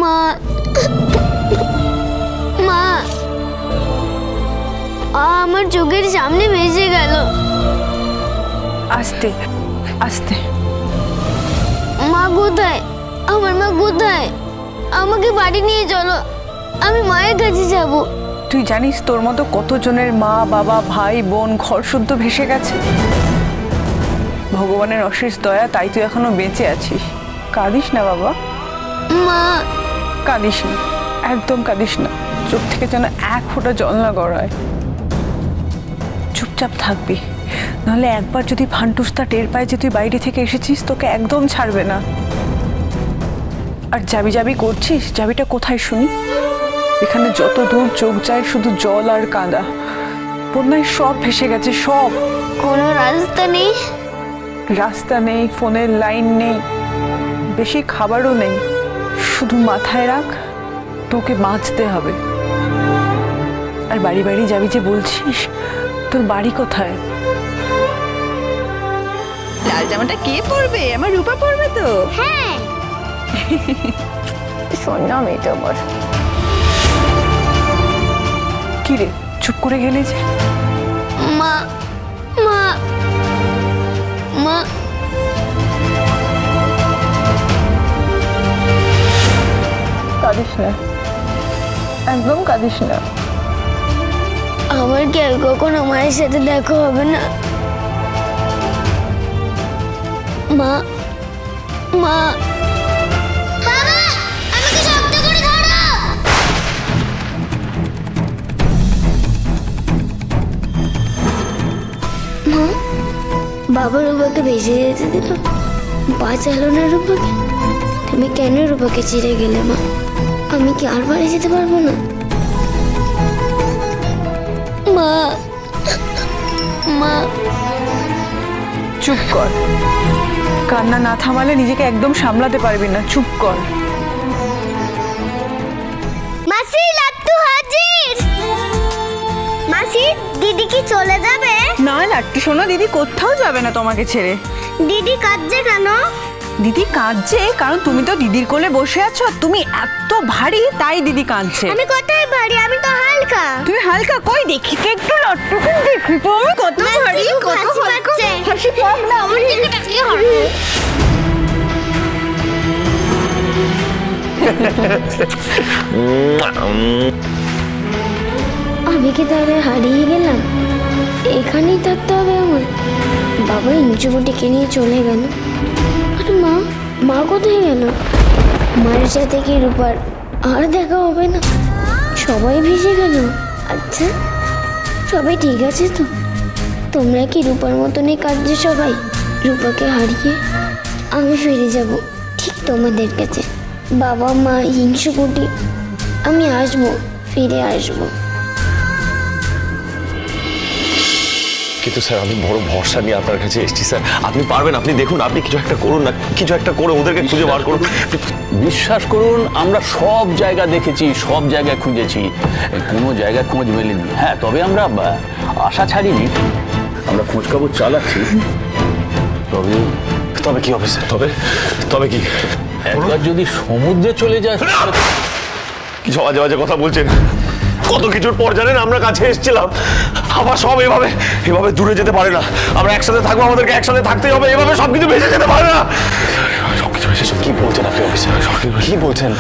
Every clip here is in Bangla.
মা মা আমার চোখের সামনে ভেসে গেল। আস্তে আস্তে। মা কোথায়? আমার মা কোথায়? আমাকে বাড়ি নিয়ে চলো, আমি মায়ের কাছে যাব। তুই জানিস তোর মতো কতজনের মা বাবা ভাই বোন ঘর শুদ্ধ ভেসে গেছে। ভগবানের অশেষ দয়া, তাই তুই এখনো বেঁচে আছিস। কাঁদিস না বাবা, মা কাঁদিস না, একদম কাঁদিস না। চোখ থেকে যেন এক ফোঁটা জল না গড়ায়। চুপচাপ থাকবি, নাহলে একবার যদি ফান্টুসটা টের পায় যে তুই বাইরে থেকে এসেছিস, তোকে একদম ছাড়বে না। আর যাবি যাবি করছিস, যাবিটা কোথায় শুনি? এখানে যত দূর চোখ যায় শুধু জল আর কাঁদা। বন্যায় সব ভেসে গেছে, সব। কোনো রাস্তা নেই? রাস্তা নেই, ফোনের লাইন নেই, বেশি খাবারও নেই। শুধু মাথায় রাখ, তোকে বাঁচতে হবে। আর বাড়ি বাড়ি যাবি যে বলছিস, তোর বাড়ি কোথায়? লাল জামাটা কে পরবে? আমার রূপা পরবে তো? হ্যাঁ। সোনা মেয়েটা আমার। কি রে, চুপ করে গেলে যে? মা মা মা কাঁদিস না, একদম কাঁদিস না। আমার কি আর কখনো মায়ের সাথে দেখা হবে না? মা মা বাবা, আমাকে শক্ত করে ধরো। মা, বাবা রূপাকে ভেসে যেতে দিল, বাঁচালো না রূপাকে। তুমি কেন রূপাকে ছেড়ে গেলে মা? আমি কি আর বাড়ি যেতে পারবো না? মা মা চুপ কর, কান্না না থামালে নিজেকে একদম সামলাতে পারবি না। চুপ কর। মাসি, লাট্টু হাজির। মাসি, দিদি কি চলে যাবে? না লাট্টু শোনো, দিদি কোথাও যাবে না তোমাকে ছেড়ে। দিদি কাঁদছে কেন? দিদি কাঁদছে কারণ তুমি তো দিদির কোলে বসে আছো। তুমি এত ভারী, তাই দিদি কাঁদছে। আমি কোথায় ভারী? আমি তো হালকা। তুমি হালকা কই? দেখি তো একটু লাট্টুকে, দেখি তো আমি কত ভারী, কত হালকা। হাসি পাক না, আমার দিকে তাকিয়ে হাসো। আমি কি তাহলে হারিয়ে গেলাম? এখানেই থাকতে হবে আমার? বাবা ইঞ্চুকুটিকে নিয়ে চলে গেল। আর মা, মা কোথায় গেল? মায়ের সাথে কি রূপার আর দেখা হবে না? সবাই ভেসে গেল। আচ্ছা, সবাই ঠিক আছে তো? তোমরা কি রূপার মতনই কাঁদছো সবাই? রূপাকে হারিয়ে আমি ফিরে যাব ঠিক তোমাদের কাছে। বাবা মা ইঞ্চুকুটি, আমি আসবো, ফিরে আসবো। কিন্তু স্যার, আমি বড় ভরসা নিয়ে আপনার কাছে এসেছি স্যার। আপনি পারবেন, আপনি দেখুন, আপনি কিছু একটা করুন না, কিছু একটা করে ওদেরকে খুঁজে বার করুন। বিশ্বাস করুন, আমরা সব জায়গা দেখেছি, সব জায়গায় খুঁজেছি, কোনো জায়গায় খোঁজ মেলেনি। হ্যাঁ, তবে আমরা আশা ছাড়িনি, আমরা খোঁজ খবর চালাচ্ছি। তবে তবে কি হবে স্যার? তবে তবে কি? একবার যদি সমুদ্রে চলে যায়। কিছু আজে বাজে কথা বলছেন। কত কিছুর পর জানেন আমরা কাছে এসেছিলাম, আবার সব এভাবে এভাবে দূরে যেতে পারে না। আমরা একসাথে থাকবো, আমাদেরকে একসাথে থাকতেই হবে। এভাবে সবকিছু ভেসে যেতে পারে না। সবকিছু ভেসে কি বলছেন আপনি অফিসার? কি বলছেন?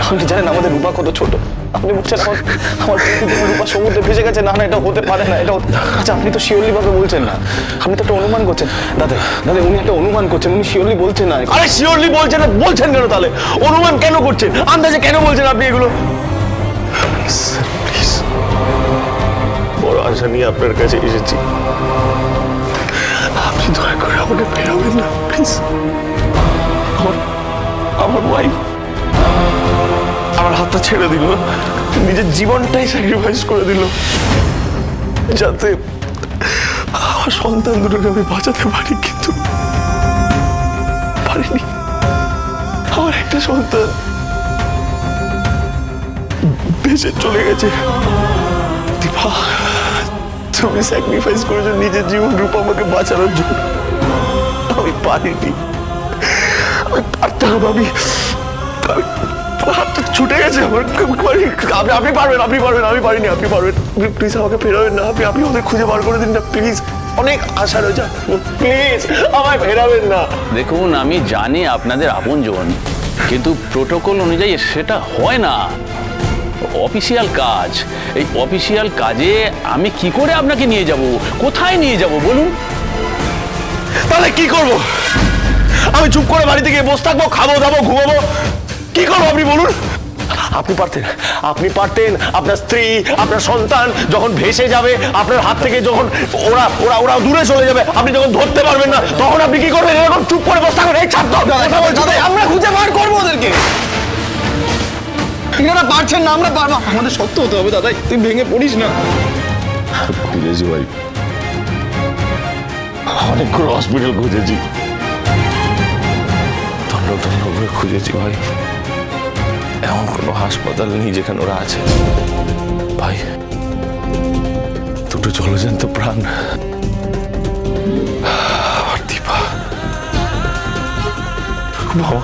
আপনি জানেন আমাদের রূপা কত ছোট। আপনি বলছেন আমার রূপা সমুদ্রে ভেসে গেছে। না না, এটা হতে পারে না। এটা আচ্ছা, আপনি তো শিওরলি ভাবে বলছেন না, আপনি তো একটা অনুমান করছেন। দাদা দাদা, উনি একটা অনুমান করছেন, উনি শিওরলি বলছেন না। আরে শিওরলি বলছেন না, বলছেন কেন তাহলে? অনুমান কেন করছেন? আন্দাজে কেন বলছেন আপনি এগুলো? প্লিজ, বড় আশা নিয়ে আপনার কাছে এসেছি, আপনি দয়া করে আমাকে ফেরাবেন না প্লিজ। আমার ওয়াইফ আমার হাতটা ছেড়ে দিল, নিজের জীবনটাই স্যাক্রিফাইস করে দিল যাতে আমার সন্তান দুটোকে আমি বাঁচাতে পারি, কিন্তু পারিনি। আমার একটা সন্তান বেঁচে চলে গেছে। দীপা, তুমি স্যাক্রিফাইস করেছো নিজের জীবন রূপা আমাকে বাঁচানোর জন্য। আমি পারিনি, আমি পারতে হবে। আমি তোমার হাতটা ছুটে গেছে আমার। আপনি পারবেন, আপনি পারবেন, আমি পারিনি, আপনি পারবেন। প্লিজ আমাকে ফেরাবেন না, আপনি ওদের খুঁজে বার করে দিন না প্লিজ। অনেক আশা রয়েছে, প্লিজ আমায় ফেরাবেন না। দেখুন, আমি জানি আপনাদের আপনজন, কিন্তু প্রোটোকল অনুযায়ী সেটা হয় না। অফিসিয়াল কাজ, এই অফিসিয়াল কাজে আমি কি করে আপনাকে নিয়ে যাব, কোথায় নিয়ে যাব বলুন? তাহলে কি করব? আমি চুপ করে বাড়িতে গিয়ে বসে থাকবো, খাবো দাবো, ঘুমাবো? কি করবো আপনি বলুন? আপনি পারতেন আপনার স্ত্রী, আপনার সন্তান যখন ভেসে যাবে আপনার হাত থেকে, যখন ওরা ওরা ওরা দূরে চলে যাবে, আপনি যখন ধরতে পারবেন না, তখন আপনি কি করবেন? এরকম চুপ করে বসে থাকবেন? এই ছাড় দাও, কথা বলছি, আমরা খুঁজে বার করবো ওদেরকে। এনারা পারছেন না, আমরা পারবো। আমাদের সত্য হতে হবে দাদা, তুই ভেঙে পড়িস না। খুঁজেছি ভাই, অনেকগুলো হসপিটাল খুঁজেছি, তন্ন তন্ন করে খুঁজেছি ভাই। এমন কোনো হাসপাতাল নেই যেখানে ওরা আছে ভাই। দুটো জলজন্ত প্রাণ, আর দীপা বাবা,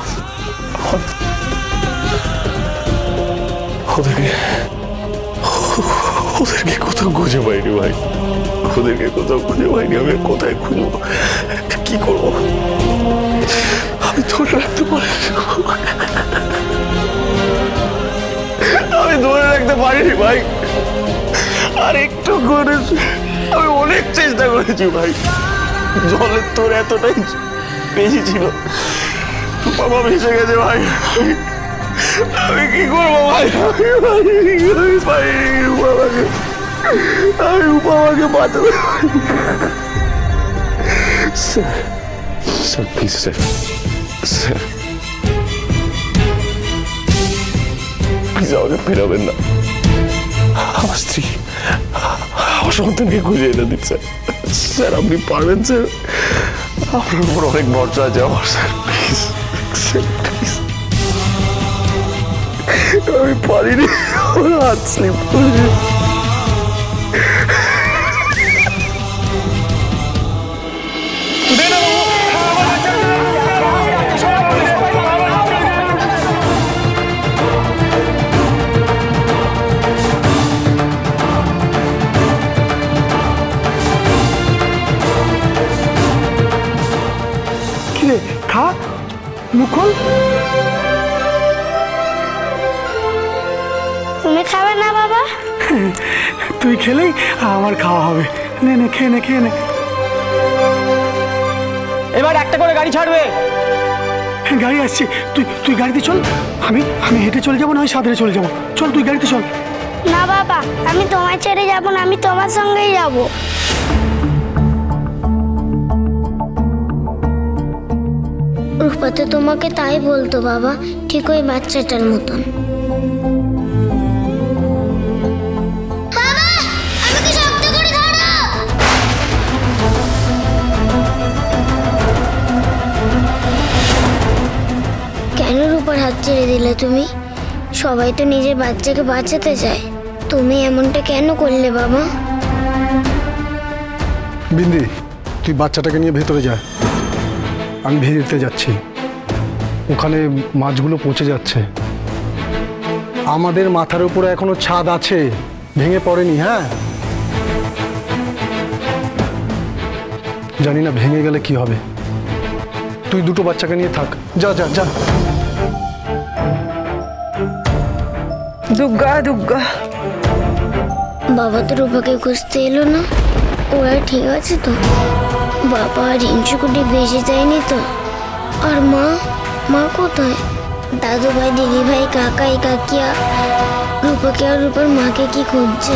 ওদেরকে কোথাও খুঁজে পাইনি ভাই, ওদেরকে কোথাও খুঁজে পাইনি। আমি কোথায় খুঁজবো, কি করবো? আমি ধরে রাখতে পারি, আমি ধরে রাখতে পারিনি ভাই। আর একটু করে আমি অনেক চেষ্টা করেছি ভাই, জলের তোর এতটাই বেশি ছিল, বাবা ভেসে গেছে ভাই। আমি কি করবো ভাই? আমি পারিনি রূপাকে, আমি রূপাকে বাঁচাতে পারিনি। Sir please sir, sir please আমাকে ফেরাবেন না। আমার স্ত্রী, আমার সন্তানকে খুঁজে এনে দিন স্যার। স্যার আপনি পারবেন স্যার, আপনার উপর অনেক ভরসা আছে আমার স্যার, প্লিজ স্যার প্লিজ। আমি পারিনি, আমার হাত স্লিপ করেছে। খা, মুখল। তুমি খাবে না বাবা? তুই খেলেই আমার খাওয়া হবে। নে নে, খেয়ে নে, খেয়ে নে। এবার একটা করে গাড়ি ছাড়বে। গাড়ি আসছে, তুই গাড়িতে চল। আমি হেঁটে চলে যাবো, নয় সাঁতরে চলে যাবো। চল তুই গাড়িতে চল। না বাবা, আমি তোমায় ছেড়ে যাবো না, আমি তোমার সঙ্গেই যাবো। রূপা তো তোমাকে তাই বলতো বাবা, ঠিক ওই বাচ্চাটার মতন। কেন রূপার হাত ছেড়ে দিলে তুমি? সবাই তো নিজের বাচ্চাকে বাঁচাতে চায়, তুমি এমনটা কেন করলে বাবা? বিন্দি, তুই বাচ্চাটাকে নিয়ে ভেতরে যা, আমি ভিড়তে যাচ্ছি। ওখানে মাছগুলো পচে যাচ্ছে। আমাদের মাথার উপরে এখনো ছাদ আছে, ভেঙে পড়েনি। হ্যাঁ জানি না ভেঙে গেলে কি হবে। তুই দুটো বাচ্চাকে নিয়ে থাক, যা যা যা। দুর্গা দুর্গা। বাবা তো রূপাকে খুঁজতে এলো না, ওরা ঠিক আছে তো? বাবা আর রিঞ্চুকুটি ভেসে যায়নি তো? আর মা কোথায়? দাদু ভাই, দিদি ভাই, কাকাই কাকিয়া রূপাকে আর রূপার মাকে কি খুঁজছে?